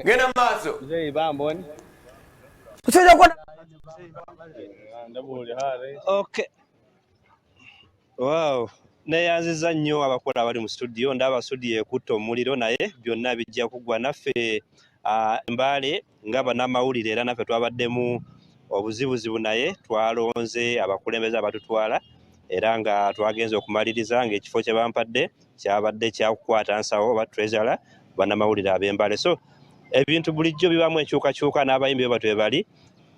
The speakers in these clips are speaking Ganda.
Gena maso. Mzee bamboni. Kusoja kwa Ndabuli hale. Okay. Wow. Neyanziza nnyo abakola abali mu studio ndaba studio ekutta omuliro naye byonna bijja kugwa naffe Mbale nga bannamawulire era naffe twabaddemu obuzibuzibu naye twalonze abakulembeze abatutwala era nga twagenze okumaliriza ng'ekifo kye bampadde kyabadde kyakukwata nsawo oba treasurer bannamawulire ab'Embale. So ebintu bulijjo bibamu enkyukakyuka n'abayimbi bwe batwe bali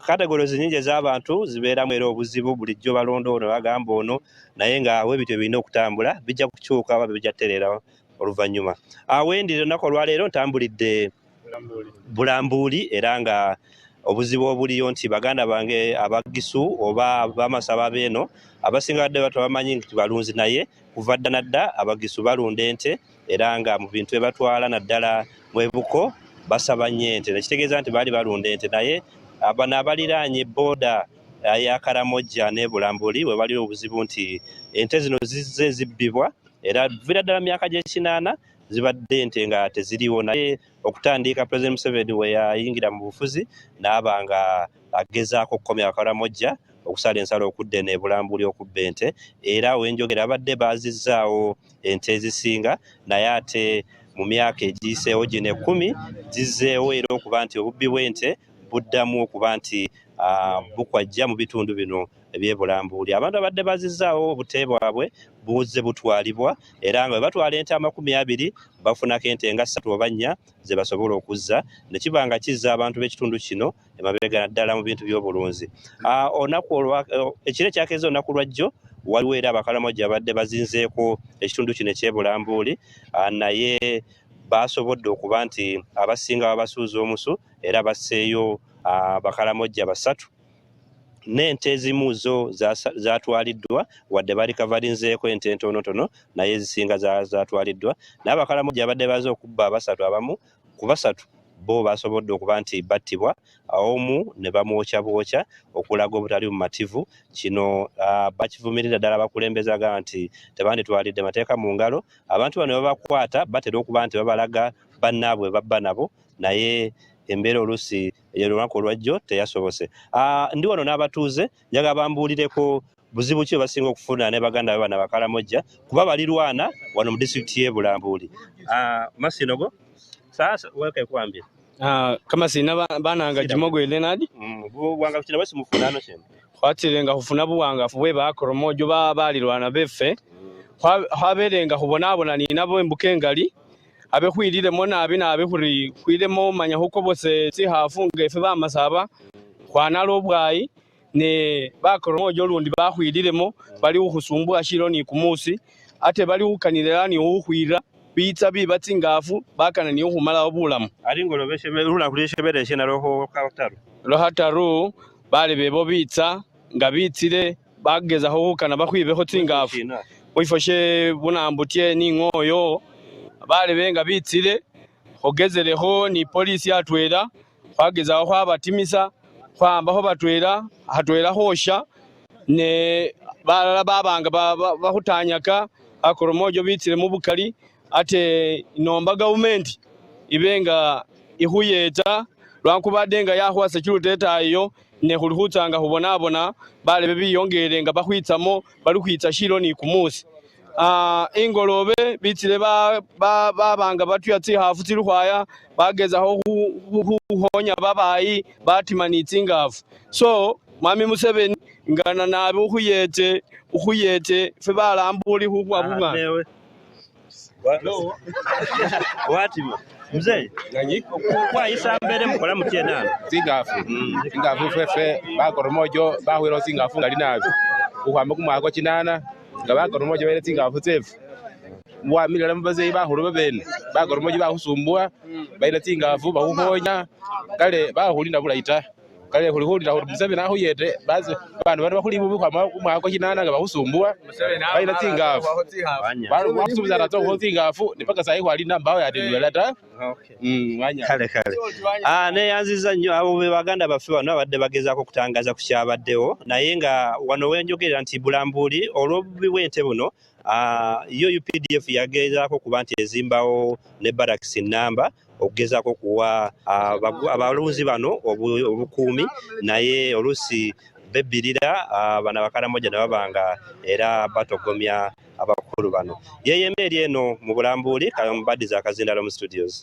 kategorizi nyingi ez'abantu zibeeramu era obuzibu bulijjo balonda ono bagamba ono naye nga awo ebintu birina okutambula bijja kukyuka oba bijja kutereera oluvannyuma. Wendi olunaku olwaleero ntambulidde Bulambuuli era nga obuzibu obuliyo nti baganda bange abagisu oba bamasaba beeno abasinga badde bamanyi nti balunzi naye kuva dda nadda abagisu balunda ente era nga mu bintu ebatwala naddala mu ebuko basaba nnyo ente nekitegeeza nti baali balunda ente naye abano abaliraanye booda ya Karamojja ne Bulambuuli bwe bali obuzibu nti ente zino zizze zibbibwa era vira ddala myaka gy'ekinaana zibadde ente nga teziriwo naye okutandika President Museveni we yayingira mu bufuzi n'aba nga agezaako okukomya Karamojja okusala ensalo okudde ne Bulambuuli okubba ente era wenjogera abadde bazizzaawo ente ezisinga naye ate mu myaka egiyiseewo gino 10 zizzeewo era okuba nti obubbi bw'ente buddamu okuba nti bukwajja mu bitundu bino eby'e Bulambuuli. Abantu abadde bazizzaawo obute bwabwe buzze butwalibwa era nga bwe batwala ente 20 bafunako ente nga 3 oba 4 ze basobola okuzza ne kiba nga kizza abantu b'ekitundu kino emabega naddala mu bintu by'obulunzi. Ekiro ekyakeza olunaku lwajjo waliwo era Abakaramojja abadde bazinzeeko ekitundu kino eky'e Bulambuuli naye basobodde okuba nti abasinga babasuuza omusu era basseeyo Abakaramojja 3 n'ente ezimu zo zatwaliddwa wadde bali kavalinzeeko ente entonotono naye ezisinga zatwaliddwa n'Abakaramojja abadde baze okubba 3 abamu ku 3 bo basobodde okuba nti battibwa omu ne bamwokya bwokya okulaga obutali bumativu kino bakivumirira ddala abakulembeze agamba nti tebanditwalidde mateeka mu ngalo abantu bano babakwata batera okuba nti babalaga bannaabwe babba nabo naye embeera oluusi olunaku olwajjo teyasobose. Ndi wano n'abatuuze njaga bambuulireko buzibu ki basinga okufuna ne baganda bana Abakaramojja kuba balirwana wano mu disitulikiti y'e Bulambuuli. Masinogo sasa weke kuambia kama sina bananga Jimogo Leonard buwanga kuchina basi mufunano chene kwatirenga kufuna buwanga bwe Bakoromojo balirwana beffe haberenga kubonabona ni nabo embukengali abe khwililemo nabi nabe khuri khwilemo manya huko bose ti hafunga efe bamasaba khwanalo obwayi ne Bakoromojo lundi bakhwililemo bali ukhusumbua shiro ni kumusi ate bali ukanilera ni ukhwira bitsa bibatsingafu bakana ni ukhumala obulamu ali ngolobeshe rula kulishebere shena roho kataru rohataru bali bebo bitsa nga bitsire bageza ho kana bakhwibeho tsingafu wifoshe bunambutie ni ngoyo bali benga bitsire ogezeleho ni polisi atwera bageza ho abatimisa kwambaho batwera hatwera hosha ne balala babanga bahutanyaka Akoromojo bitsire mu bukali ate inomba government ibenga ihuyeta lwankubadenga yahwa security tayo ne khulihutanga hubonabona bale bebiyongerenga bakhwitsamo bali khwitsa shiro ni kumusi ingolobe bitsire babanga batya tsihafu tsilikhwaya bagezaho huhonya babayi batimanitsi ngafu so Mwami Museveni ngana nabe ukhuyete fe Balambuli hukhwa bumwa Wati mzee kwa isambere mukola mutienana singafu fefe Bakoromojo bahwero singafu ngali nabi ukwamba kumwako kinana nga Bakoromojo bele singafu tsefu mwa milala mbaze bahuro bene Bakoromojo bahusumbua baina singafu bahuhonya kale bahulinda bulaita kale hulihulira Museveni ahuyete bazi bantu bari bakulibu kwamba kumwako kinana nga bahusumbua baina singafu bari bakusubiza rato singafu nipaka sahi kwali namba ya dinwelata wanya kale ne yanziza nnyo abo be baganda baffe bano abadde bagezaako kutangaza ku kyabaddewo naye nga wano wenjogerera nti Bulambuuli olw'obubi bw'ente buno yo UPDF yagezaako kuba nti ezimbawo ne barracks namba okugezaako kuwa abalunzi bano obukuumi naye oluusi bebbirira bano abakaramoja ne babanga era batogomya abakulu bano. Yeyemba eri eno mu Bulambuuli Mbaddiza Akazindalo mu studios.